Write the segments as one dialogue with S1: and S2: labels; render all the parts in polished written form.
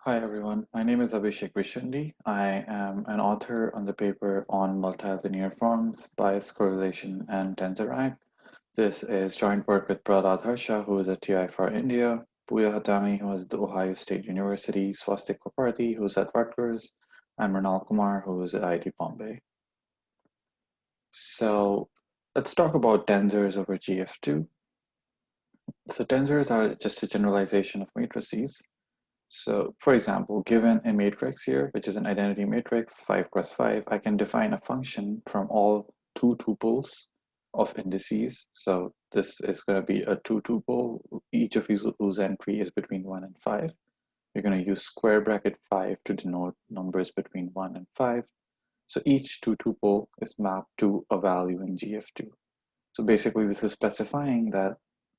S1: Hi everyone, my name is Abhishek Vishandi. I am an author on the paper on multilinear forms, bias correlation, and tensor rank. This is joint work with Prahlad Harsha, who is at TI for India, Pooya Hatami, who is at the Ohio State University, Swastik Kaparthi, who is at Rutgers, and Mrinal Kumar, who is at IIT Bombay. So let's talk about tensors over GF2. So tensors are just a generalization of matrices. So for example, given a matrix here, which is an identity matrix, 5 cross 5, I can define a function from all two tuples of indices. So this is going to be a two tuple, each of whose entry is between 1 and 5. We're going to use square bracket 5 to denote numbers between 1 and 5. So each two tuple is mapped to a value in GF2. So basically this is specifying that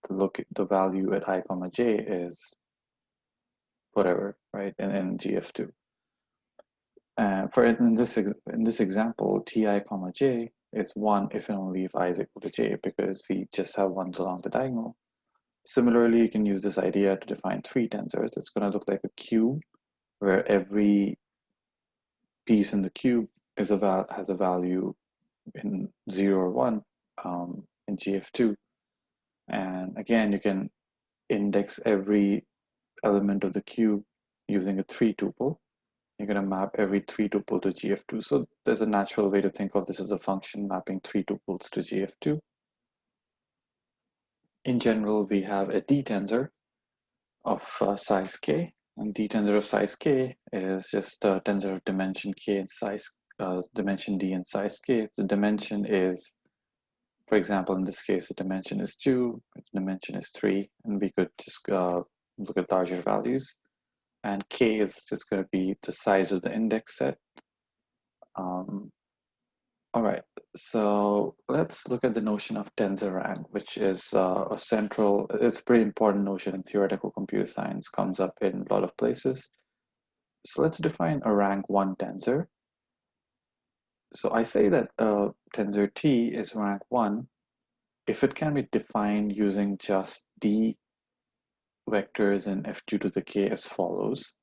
S1: the value at I comma j is whatever, right, in GF2. And in this example, Ti comma j is 1 if and only if I is equal to j, because we just have ones along the diagonal. Similarly, you can use this idea to define three tensors. It's going to look like a cube where every piece in the cube has a value in 0 or 1 in GF2. And again, you can index every element of the cube using a 3 tuple. You're going to map every 3 tuple to GF2. So there's a natural way to think of this as a function mapping 3 tuples to GF2. In general, we have a d-tensor of size k, and d-tensor of size k is just a tensor of dimension k and size dimension d and size k. The dimension is, for example, in this case, the dimension is 2, the dimension is 3, and we could just look at larger values. And k is just going to be the size of the index set. All right, so let's look at the notion of tensor rank, which is it's a pretty important notion in theoretical computer science, comes up in a lot of places. So let's define a rank 1 tensor. So I say that tensor T is rank 1 if it can be defined using just d vectors in f2 to the k as follows.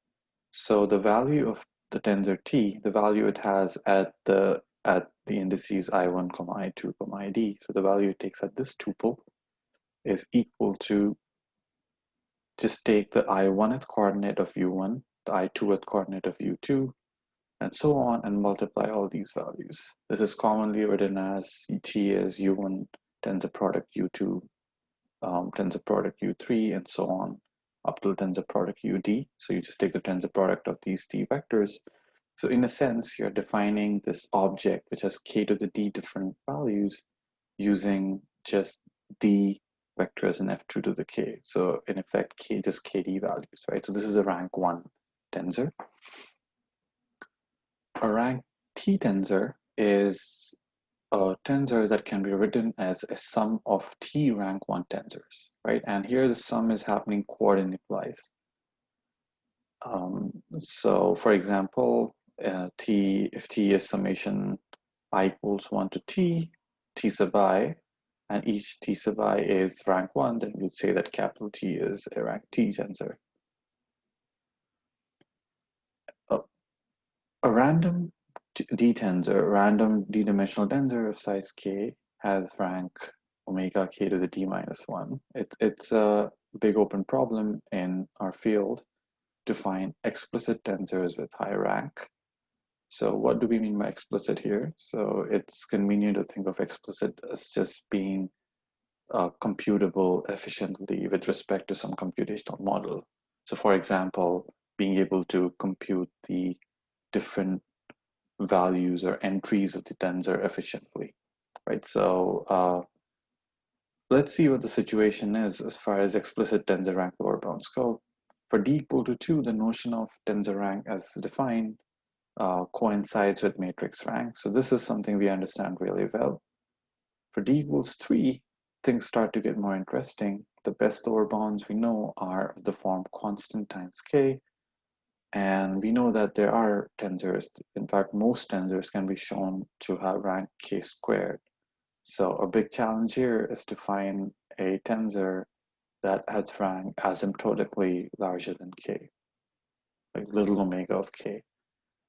S1: So the value of the tensor T, the value it has at the indices I1, I2, ID, so the value it takes at this tuple is equal to, just take the I1th coordinate of U1, the I2th coordinate of U2, and so on, and multiply all these values. This is commonly written as T as U1 tensor product U2, tensor product U3, and so on, up to tensor product UD. So you just take the tensor product of these D vectors. So in a sense, you're defining this object which has k to the d different values using just d vectors in f2 to the k. So in effect, k just kd values, right? So this is a rank 1 tensor. A rank t tensor is a tensor that can be written as a sum of t rank 1 tensors, right? And here the sum is happening coordinate-wise. So for example, if t is summation I equals 1 to t sub I, and each t sub I is rank 1, then we'd say that capital T is a rank t tensor. A random d-tensor, random d-dimensional tensor of size k has rank omega k to the d minus 1. It's a big open problem in our field to find explicit tensors with high rank. So what do we mean by explicit here? So it's convenient to think of explicit as just being computable efficiently with respect to some computational model. So for example, being able to compute the different values or entries of the tensor efficiently, right? So let's see what the situation is as far as explicit tensor rank lower bounds go. For d equal to 2, the notion of tensor rank as defined coincides with matrix rank. So this is something we understand really well. For d equals 3, things start to get more interesting. The best lower bounds we know are of the form constant times k. And we know that there are tensors, in fact, most tensors can be shown to have rank k squared. So a big challenge here is to find a tensor that has rank asymptotically larger than k. like little omega of k.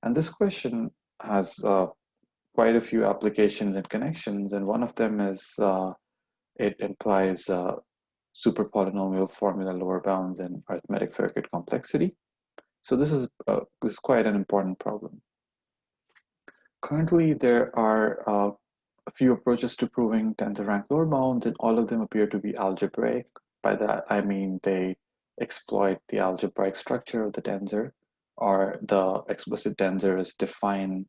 S1: And this question has quite a few applications and connections, and one of them is it implies super polynomial formula lower bounds and arithmetic circuit complexity. So this is quite an important problem. Currently, there are a few approaches to proving tensor rank lower bounds, and all of them appear to be algebraic. By that, I mean they exploit the algebraic structure of the tensor, or the explicit tensor is defined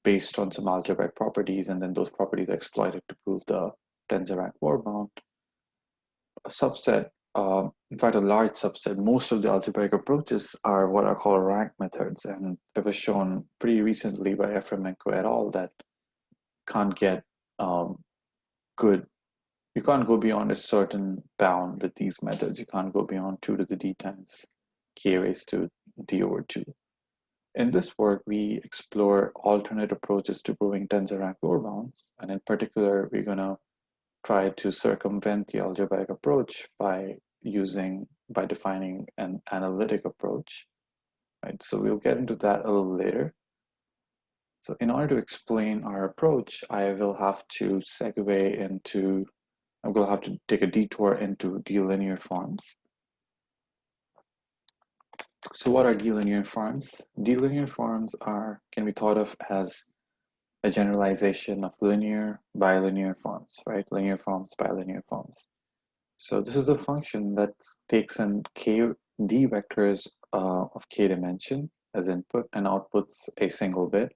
S1: based on some algebraic properties, and then those properties are exploited to prove the tensor rank lower bound. A subset, in fact, a large subset, most of the algebraic approaches are what are called rank methods, and it was shown pretty recently by Efremenko et al. That can't get good. You can't go beyond a certain bound with these methods. You can't go beyond 2 to the d times k raised to d over 2. In this work, we explore alternate approaches to proving tensor rank lower bounds, and in particular, we're going to try to circumvent the algebraic approach by defining an analytic approach. Right? So we'll get into that a little later. So in order to explain our approach, I will have to segue into, I'm going to have to take a detour into d-linear forms. So what are d-linear forms? D-linear forms can be thought of as a generalization of linear, bilinear forms, right? Linear forms, bilinear forms. So this is a function that takes in d vectors of k dimension as input and outputs a single bit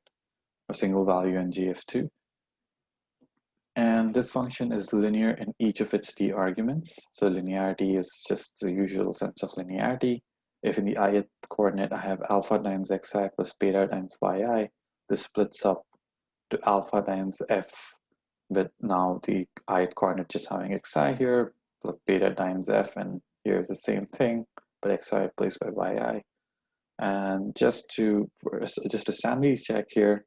S1: or single value in GF2. And this function is linear in each of its d arguments. So linearity is just the usual sense of linearity. If in the ith coordinate I have alpha times xi plus beta times yi, this splits up to alpha times f, but now the ith coordinate just having xi here plus beta times f, and here's the same thing, but xi replaced by yi. And just a sanity check here,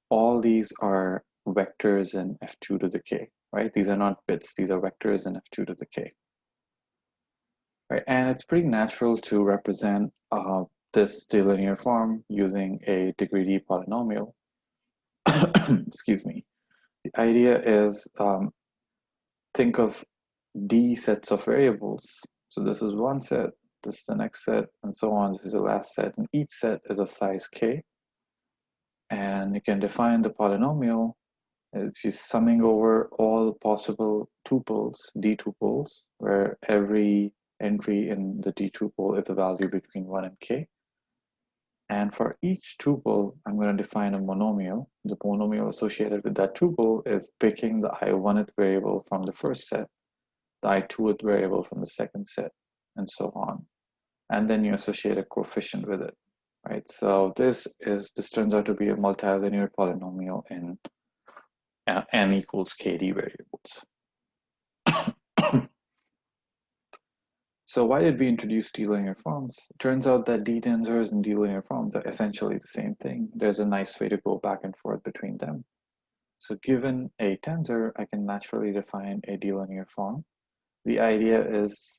S1: all these are vectors in f2 to the k, right? These are not bits, these are vectors in f2 to the k. Right, and it's pretty natural to represent this d-linear form using a degree d polynomial. Excuse me. The idea is think of d sets of variables. So this is one set, this is the next set, and so on. This is the last set, and each set is of size k. And you can define the polynomial as just summing over all possible tuples, d tuples, where every entry in the d tuple is a value between 1 and k. And for each tuple, I'm going to define a monomial. The monomial associated with that tuple is picking the i1th variable from the first set, the i2th variable from the second set, and so on. And then you associate a coefficient with it, right? So this turns out to be a multilinear polynomial in n equals kd variables. So why did we introduce d-linear forms? It turns out that d-tensors and d-linear forms are essentially the same thing. There's a nice way to go back and forth between them. So given a tensor, I can naturally define a d-linear form. The idea is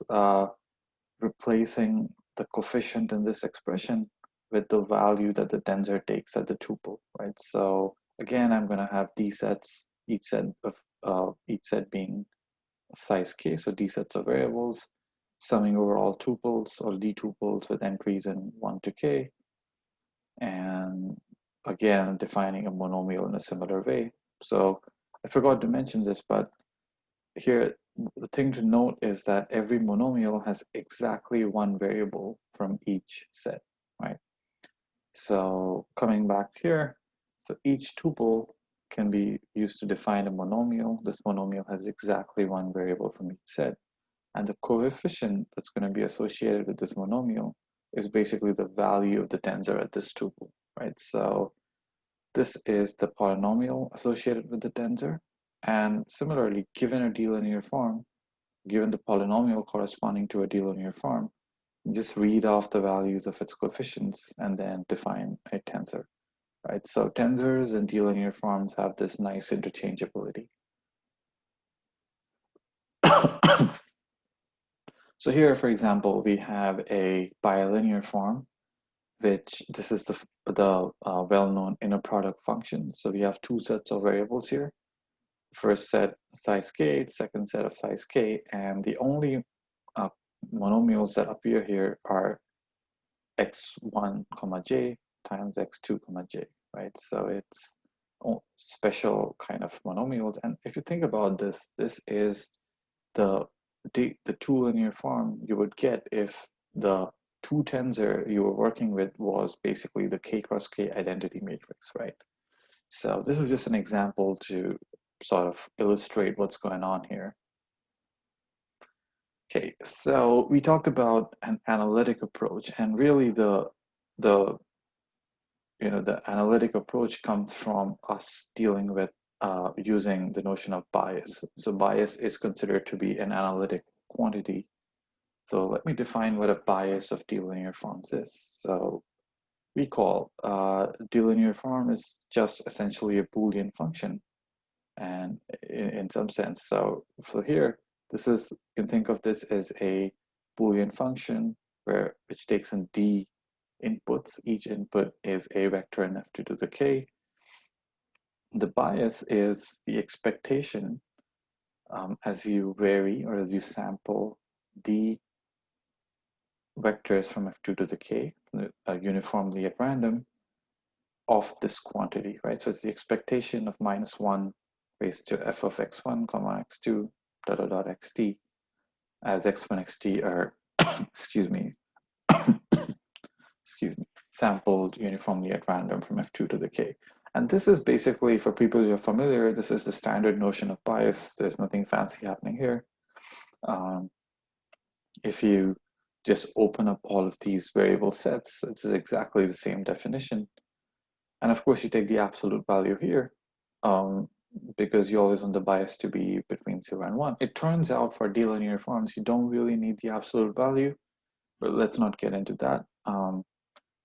S1: replacing the coefficient in this expression with the value that the tensor takes at the tuple, right? So again, I'm going to have d sets, each set being of size k, so d sets of variables, summing over all tuples or d tuples with entries in 1 to k, and again defining a monomial in a similar way. So I forgot to mention this, but here the thing to note is that every monomial has exactly one variable from each set, right? So coming back here, so each tuple can be used to define a monomial. This monomial has exactly one variable from each set. And the coefficient that's going to be associated with this monomial is basically the value of the tensor at this tuple, right? So this is the polynomial associated with the tensor. And similarly, given a d-linear form, given the polynomial corresponding to a d-linear form, just read off the values of its coefficients and then define a tensor, right? So tensors and d-linear forms have this nice interchangeability. So here, for example, we have a bilinear form which this is the well-known inner product function. So we have two sets of variables here. First set size k, second set of size k, and the only monomials that appear here are x1 comma j times x2 comma j, right? So it's special kind of monomials. And if you think about this, this is the two linear form you would get if the two tensor you were working with was basically the k cross k identity matrix, right? So this is just an example to sort of illustrate what's going on here. Okay, so we talked about an analytic approach, and really the analytic approach comes from us dealing with using the notion of bias. So bias is considered to be an analytic quantity. So let me define what a bias of d-linear forms is. So we call d-linear form is just essentially a Boolean function, and in some sense. So here, this is, you can think of this as a Boolean function which takes in d inputs. Each input is a vector in f2 to the k. The bias is the expectation as you vary or as you sample d vectors from f2 to the k uniformly at random of this quantity, right? So it's the expectation of -1 raised to f of x1 comma x2 dot dot dot xt, as x1 xt are excuse me sampled uniformly at random from f2 to the k. And this is basically, for people who are familiar, this is the standard notion of bias. There's nothing fancy happening here. If you just open up all of these variable sets, it's exactly the same definition. And of course, you take the absolute value here because you always want the bias to be between 0 and 1. It turns out for d-linear forms, you don't really need the absolute value, but let's not get into that.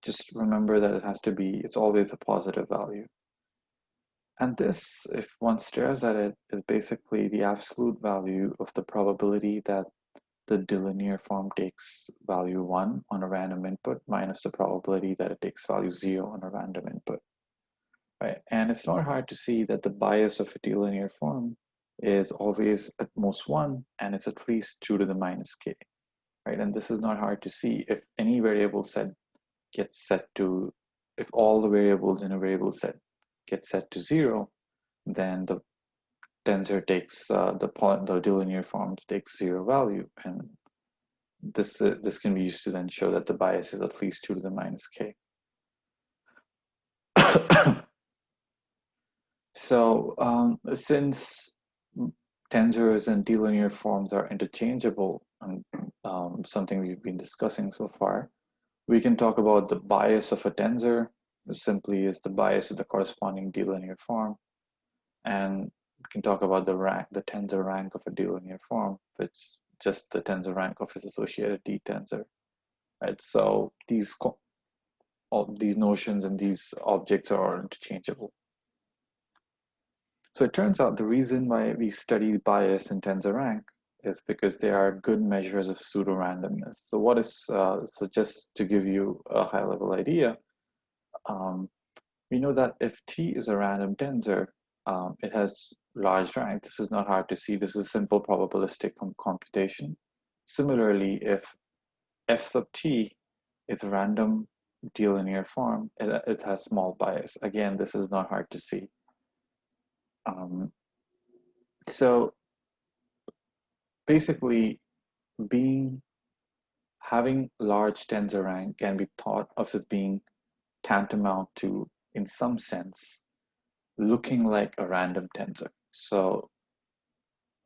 S1: Just remember that it has to be, it's always a positive value. And this, if one stares at it, is basically the absolute value of the probability that the d-linear form takes value 1 on a random input minus the probability that it takes value 0 on a random input, right? And it's not hard to see that the bias of a d-linear form is always at most 1, and it's at least 2 to the minus k, right? And this is not hard to see if any variable set gets set to, if all the variables in a variable set get set to 0, then the tensor takes the d-linear form takes 0 value, and this can be used to then show that the bias is at least 2 to the minus k. So since tensors and d-linear forms are interchangeable, and something we've been discussing so far, we can talk about the bias of a tensor, which simply is the bias of the corresponding d-linear form. And we can talk about the tensor rank of a d-linear form, which is just the tensor rank of its associated d-tensor, right? So all these notions and these objects are interchangeable. So it turns out the reason why we study bias in tensor rank is because they are good measures of pseudorandomness. So what is, so just to give you a high level idea, we know that if T is a random tensor, it has large rank. This is not hard to see. This is a simple probabilistic computation. Similarly, if f sub t is a random d-linear form, it has small bias. Again, this is not hard to see. So basically, having large tensor rank can be thought of as being tantamount to, in some sense, looking like a random tensor. So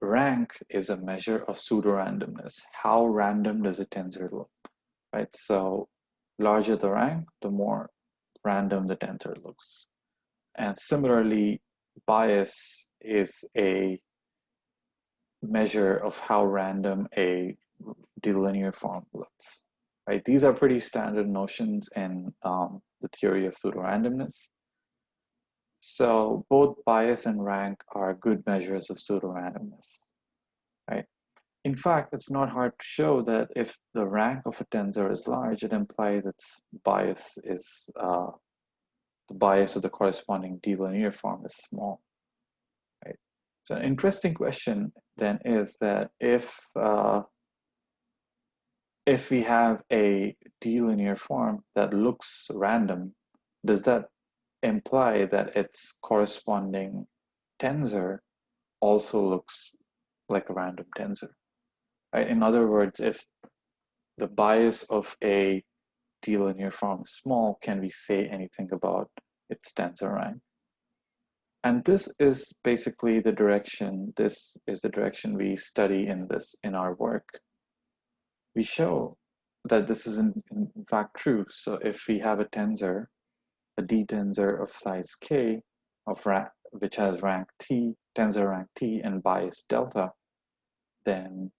S1: rank is a measure of pseudorandomness. How random does a tensor look, right? So larger the rank, the more random the tensor looks. And similarly, bias is a measure of how random a d-linear form looks, right? These are pretty standard notions in the theory of pseudorandomness. So both bias and rank are good measures of pseudorandomness, right? In fact, it's not hard to show that if the rank of a tensor is large, it implies its bias is the bias of the corresponding d-linear form is small. Right? So an interesting question then is that if we have a d-linear form that looks random, does that imply that its corresponding tensor also looks like a random tensor? Right? In other words, if the bias of a d-linear form is small, can we say anything about its tensor rank? And this is basically the direction, this is the direction we study in our work. We show that this is in fact true. So if we have a tensor, a d-tensor of size k, which has rank t, tensor rank t, and bias delta, then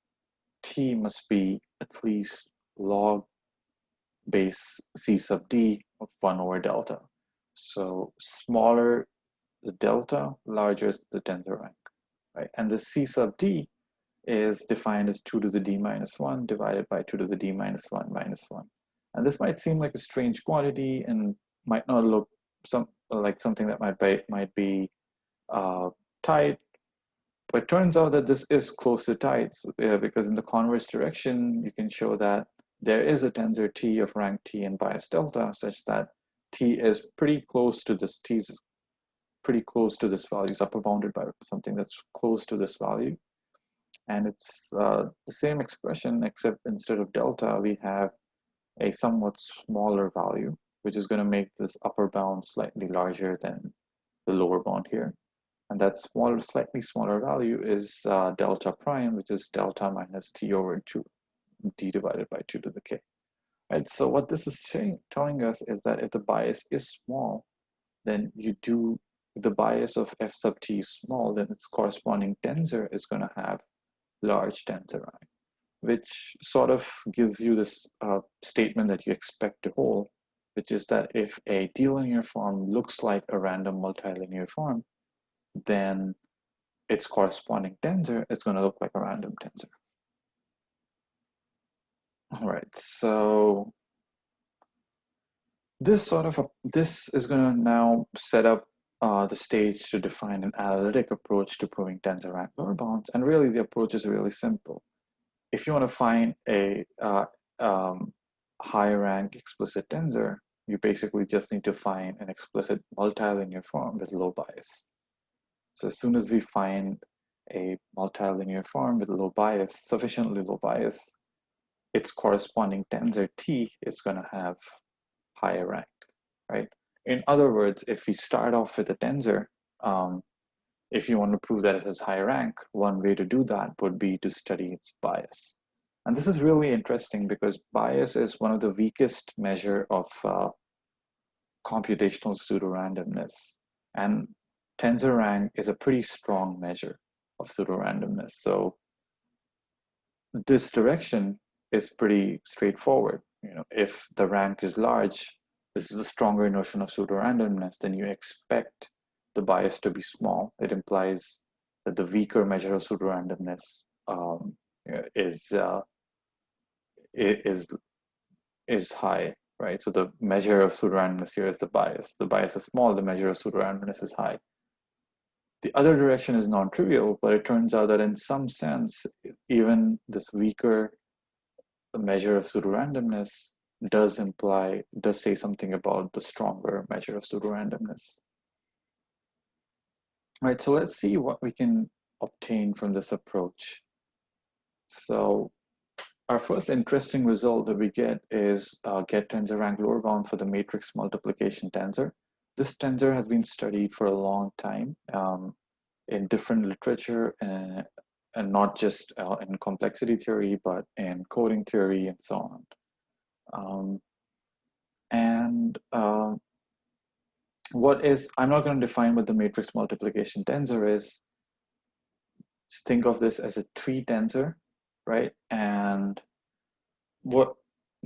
S1: t must be at least log base c sub d of 1 over delta. So smaller the delta, larger is the tensor rank, right? And the c sub d is defined as 2 to the d minus 1 divided by 2 to the d minus 1 minus 1. And this might seem like a strange quantity and might not look like something that might be tight, but it turns out that this is close to tight because in the converse direction, you can show that there is a tensor t of rank t and bias delta such that t is pretty close to this, t is pretty close to this value, is upper bounded by something that's close to this value. And it's the same expression, except instead of delta, we have a somewhat smaller value, which is going to make this upper bound slightly larger than the lower bound here. And that slightly smaller value is delta prime, which is delta minus t over 2, d divided by 2 to the k. Right? So what this is telling us is that if the bias is small, then the bias of f sub t is small, then its corresponding tensor is going to have large tensor rank, which sort of gives you this statement that you expect to hold, which is that if a d-linear form looks like a random multilinear form, then its corresponding tensor is going to look like a random tensor. All right, so this is going to now set up the stage to define an analytic approach to proving tensor rank lower bounds. And really, the approach is really simple. If you want to find a high rank explicit tensor, you basically just need to find an explicit multilinear form with low bias. So as soon as we find a multilinear form with low bias, sufficiently low bias, its corresponding tensor t is going to have higher rank, right? In other words, if we start off with a tensor, if you want to prove that it has high rank, one way to do that would be to study its bias. And this is really interesting because bias is one of the weakest measure of computational pseudorandomness. And tensor rank is a pretty strong measure of pseudorandomness. So this direction is pretty straightforward. You know, if the rank is large, this is a stronger notion of pseudorandomness, then you expect the bias to be small. It implies that the weaker measure of pseudorandomness is high, right? So the measure of pseudorandomness here is the bias. The bias is small, the measure of pseudorandomness is high. The other direction is non-trivial, but it turns out that in some sense, even this weaker measure of pseudorandomness does say something about the stronger measure of pseudorandomness. All right, so let's see what we can obtain from this approach. So our first interesting result that we get is get tensor rank lower bound for the matrix multiplication tensor. This tensor has been studied for a long time in different literature and not just in complexity theory, but in coding theory and so on. I'm not going to define what the matrix multiplication tensor is. Just think of this as a 3 tensor, right? And what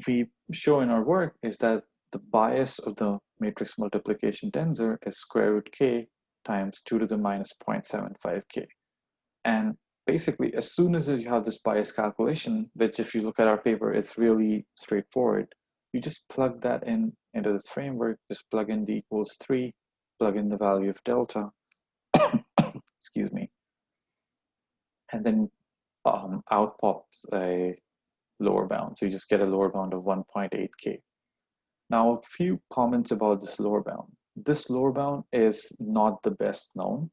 S1: we show in our work is that the bias of the matrix multiplication tensor is square root k times 2 to the minus 0.75k. And basically, as soon as you have this bias calculation, which if you look at our paper, it's really straightforward. You just plug that in into this framework, just plug in d equals 3, plug in the value of delta, excuse me, and then out pops a lower bound. So you just get a lower bound of 1.8K. Now, a few comments about this lower bound. This lower bound is not the best known.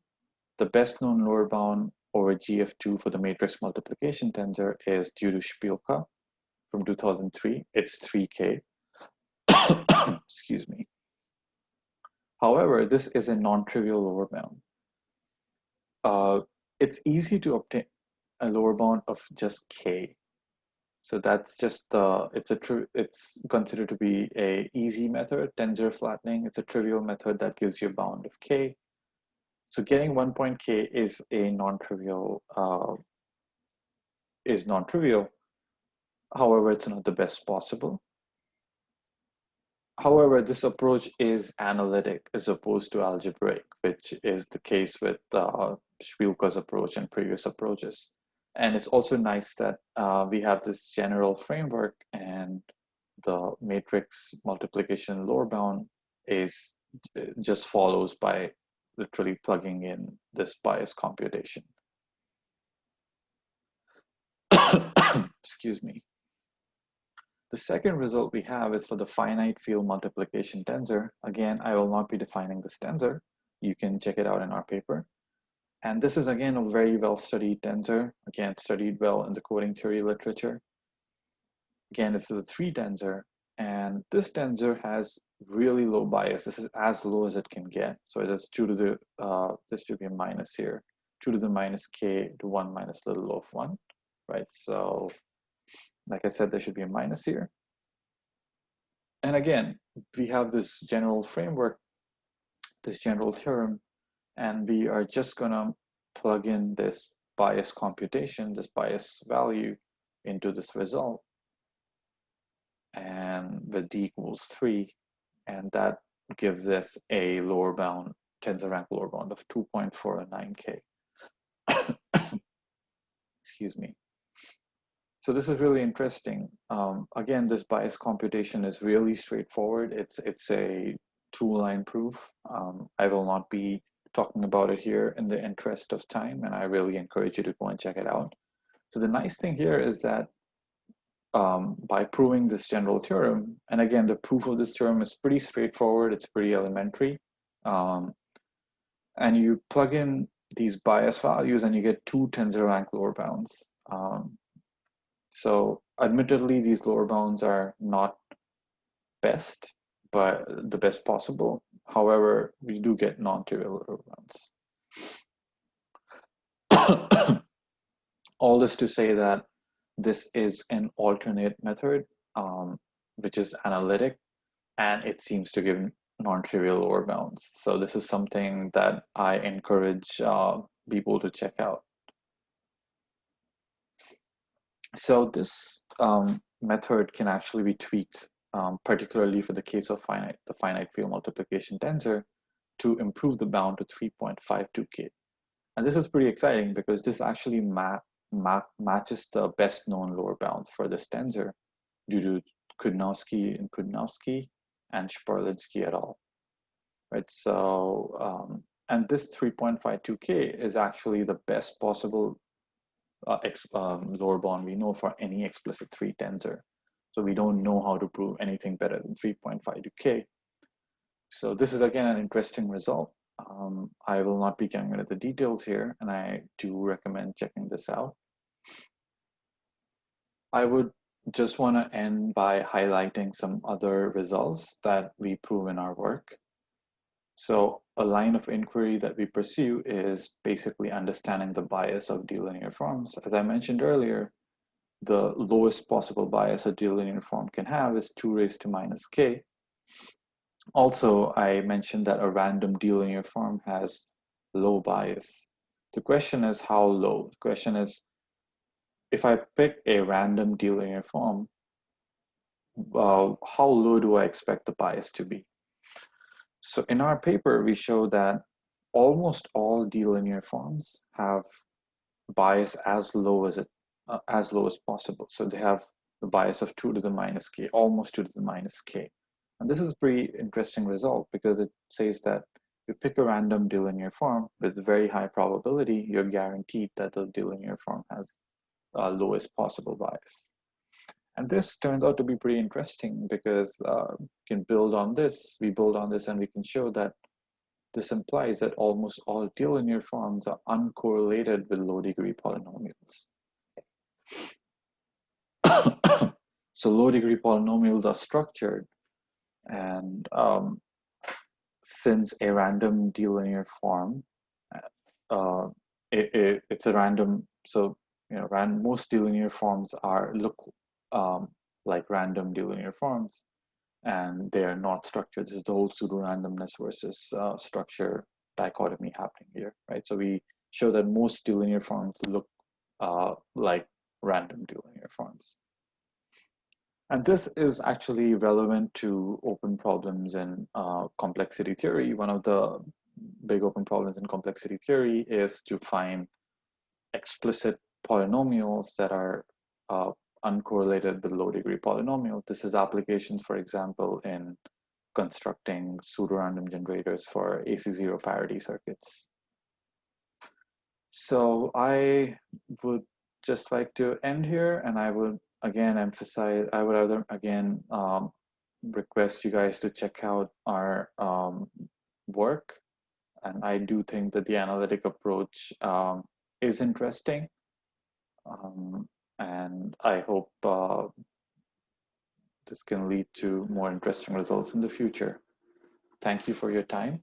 S1: The best known lower bound over GF2 for the matrix multiplication tensor is due to Spielka from 2003. It's 3K. Excuse me. However, this is a non-trivial lower bound. It's easy to obtain a lower bound of just K. So that's just it's considered to be a easy method, tensor flattening. It's a trivial method that gives you a bound of K. So getting 1.K is a non-trivial. However, it's not the best possible. However, this approach is analytic as opposed to algebraic, which is the case with Spielka's approach and previous approaches. And it's also nice that we have this general framework, and the matrix multiplication lower bound is just follows by literally plugging in this bias computation. Excuse me. The second result we have is for the finite field multiplication tensor. Again, I will not be defining this tensor. You can check it out in our paper. And this is again a very well-studied tensor. Again, studied well in the coding theory literature. Again, this is a 3 tensor, and this tensor has really low bias. This is as low as it can get. So it is 2 to the, this should be a minus here, 2 to the minus k to 1 minus little of 1, right? So like I said, there should be a minus here. And again, we have this general framework, this general theorem, and we are just gonna plug in this bias computation, this bias value into this result, and with d equals 3, and that gives us a lower bound, tensor rank lower bound of 2.49K. Excuse me. So this is really interesting. Again, this bias computation is really straightforward. It's a 2-line proof. I will not be talking about it here in the interest of time, and I really encourage you to go and check it out. So the nice thing here is that by proving this general theorem, and again, the proof of this theorem is pretty straightforward. It's pretty elementary. And you plug in these bias values and you get 2 tensor rank lower bounds. So admittedly, these lower bounds are not best, but the best possible. However, we do get non-trivial lower bounds. All this to say that this is an alternate method, which is analytic, and it seems to give non-trivial lower bounds. So this is something that I encourage people to check out. So this method can actually be tweaked, particularly for the case of the finite field multiplication tensor, to improve the bound to 3.52K. And this is pretty exciting because this actually matches the best known lower bounds for this tensor due to Kudnowski and Sperlinski et al. Right, so and this 3.52K is actually the best possible lower bound we know for any explicit 3 tensor. So we don't know how to prove anything better than 3.52K. So this is again an interesting result. I will not be getting into the details here, and I do recommend checking this out. I would just want to end by highlighting some other results that we prove in our work. So a line of inquiry that we pursue is basically understanding the bias of d-linear forms. As I mentioned earlier, the lowest possible bias a d-linear form can have is 2 raised to minus k. Also, I mentioned that a random d-linear form has low bias. The question is how low? The question is, if I pick a random d-linear form, how low do I expect the bias to be? So in our paper, we show that almost all d-linear forms have bias as low as possible. So they have the bias of 2 to the minus k, almost 2 to the minus k. And this is a pretty interesting result because it says that you pick a random D-linear form with very high probability, you're guaranteed that the D-linear form has lowest possible bias. And this turns out to be pretty interesting because we can build on this. We build on this and we can show that this implies that almost all D-linear forms are uncorrelated with low-degree polynomials. So low-degree polynomials are structured, and since a random D-linear form, it's a random, so most D-linear forms look like random D-linear forms, and they are not structured. This is the whole pseudorandomness versus structure dichotomy happening here, right? So we show that most D-linear forms look like random D-linear forms. And this is actually relevant to open problems in complexity theory. One of the big open problems in complexity theory is to find explicit polynomials that are uncorrelated with low-degree polynomials. This is applications, for example, in constructing pseudorandom generators for AC0 parity circuits. So I would just like to end here, and I would again emphasize, I would again request you guys to check out our work. And I do think that the analytic approach is interesting. And I hope this can lead to more interesting results in the future. Thank you for your time.